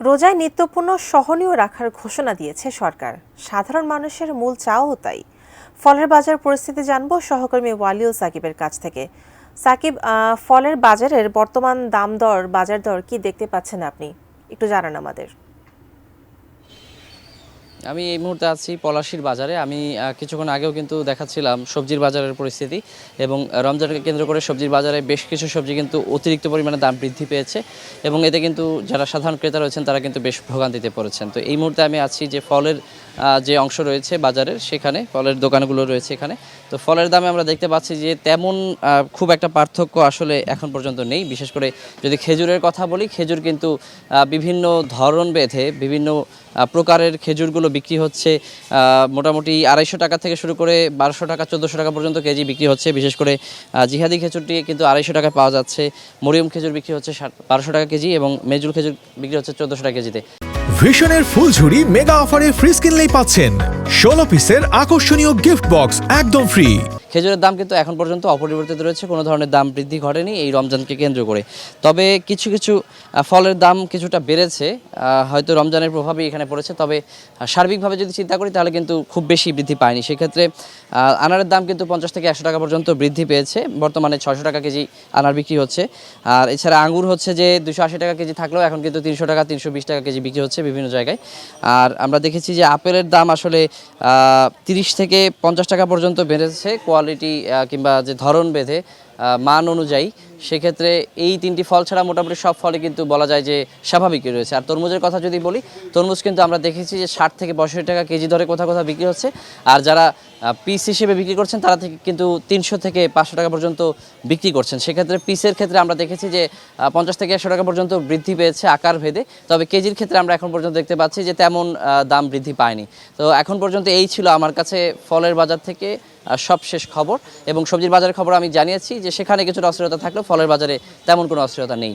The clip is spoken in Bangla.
রোজায় নিত্যপণ্য সহনীয় রাখার ঘোষণা দিয়েছে সরকার। সাধারণ মানুষের মূল চাওও তাই। ফলের বাজার পরিস্থিতি জানবো সহকর্মী ওয়ালিউল সাকিবের কাছ থেকে। সাকিব, ফলের বাজারের বর্তমান দাম দর, বাজার দর কি দেখতে পাচ্ছেন আপনি? একটু জানান আমাদের। আমি এই মুহূর্তে আছি পলাশীর বাজারে। আমি কিছুক্ষণ আগেও কিন্তু দেখাচ্ছিলাম সবজির বাজারের পরিস্থিতি, এবং রমজানকে কেন্দ্র করে সবজির বাজারে বেশ কিছু সবজি কিন্তু অতিরিক্ত পরিমাণে দাম বৃদ্ধি পেয়েছে, এবং এতে কিন্তু যারা সাধারণ ক্রেতা রয়েছেন তারা কিন্তু বেশ ভোগান্তিতে পড়েছেন। তো এই মুহূর্তে আমি আছি যে ফলের যে অংশ রয়েছে বাজারের, সেখানে ফলের দোকানগুলো রয়েছে এখানে। তো ফলের দামে আমরা দেখতে পাচ্ছি যে তেমন খুব একটা পার্থক্য আসলে এখন পর্যন্ত নেই। বিশেষ করে যদি খেজুরের কথা বলি, খেজুর কিন্তু বিভিন্ন ধরন বেঁধে বিভিন্ন প্রকারের খেজুরগুলো বিক্রি হচ্ছে মোটামুটি 250 টাকা থেকে শুরু করে 1200 টাকা 1400 টাকা পর্যন্ত কেজি বিক্রি হচ্ছে। বিশেষ করে জিহাদি খেজুরটি কিন্তু 250 টাকায় পাওয়া যাচ্ছে। মরিয়ম খেজুর বিক্রি হচ্ছে 1200 টাকা কেজি, এবং মেজুল খেজুর বিক্রি হচ্ছে 1400 টাকা কেজিতে। ভিশনের ফুলঝুরি মেগা অফারে ফ্রিজ কিনলেই পাচ্ছেন 16 পিসের আকর্ষণীয় গিফট বক্স একদম ফ্রি। খেজুরের দাম কিন্তু এখন পর্যন্ত অপরিবর্তিত রয়েছে, কোনো ধরনের দাম বৃদ্ধি ঘটেনি এই রমজানকে কেন্দ্র করে। তবে কিছু কিছু ফলের দাম কিছুটা বেড়েছে, হয়তো রমজানের প্রভাবই এখানে পড়েছে। তবে সার্বিকভাবে যদি চিন্তা করি তাহলে কিন্তু খুব বেশি বৃদ্ধি পায়নি। সেক্ষেত্রে আনারের দাম কিন্তু 50 থেকে 100 টাকা পর্যন্ত বৃদ্ধি পেয়েছে। বর্তমানে 600 টাকা কেজি আনার বিক্রি হচ্ছে। আর এছাড়া আঙ্গুর হচ্ছে যে 280 টাকা কেজি থাকলেও এখন কিন্তু 300 টাকা 320 টাকা কেজি বিক্রি হচ্ছে বিভিন্ন জায়গায়। আর আমরা দেখেছি যে আপেলের দাম আসলে 30 থেকে 50 টাকা পর্যন্ত বেড়েছে, কোয়ালিটি কিংবা যে ধরন বেঁধে মান অনুযায়ী। সেক্ষেত্রে এই তিনটি ফল ছাড়া মোটামুটি সব ফলে কিন্তু বলা যায় যে স্বাভাবিকই রয়েছে। আর তরমুজের কথা যদি বলি, তরমুজ কিন্তু আমরা দেখেছি যে 60 থেকে 65 টাকা কেজি ধরে কোথাও কোথাও বিক্রি হচ্ছে। আর যারা পিস হিসেবে বিক্রি করছেন তারা থেকে কিন্তু 300 থেকে 500 টাকা পর্যন্ত বিক্রি করছেন। সেক্ষেত্রে পিসের ক্ষেত্রে আমরা দেখেছি যে 50 থেকে 100 টাকা পর্যন্ত বৃদ্ধি পেয়েছে আকার ভেদে। তবে কেজির ক্ষেত্রে আমরা এখন পর্যন্ত দেখতে পাচ্ছি যে তেমন দাম বৃদ্ধি পায়নি। তো এখন পর্যন্ত এই ছিল আমার কাছে ফলের বাজার থেকে সবশেষ খবর। এবং সবজির বাজারের খবর আমি জানিয়েছি যে সেখানে কিছুটা অস্থিরতা থাকলেও ফলের বাজারে তেমন কোনো অস্থিরতা নেই।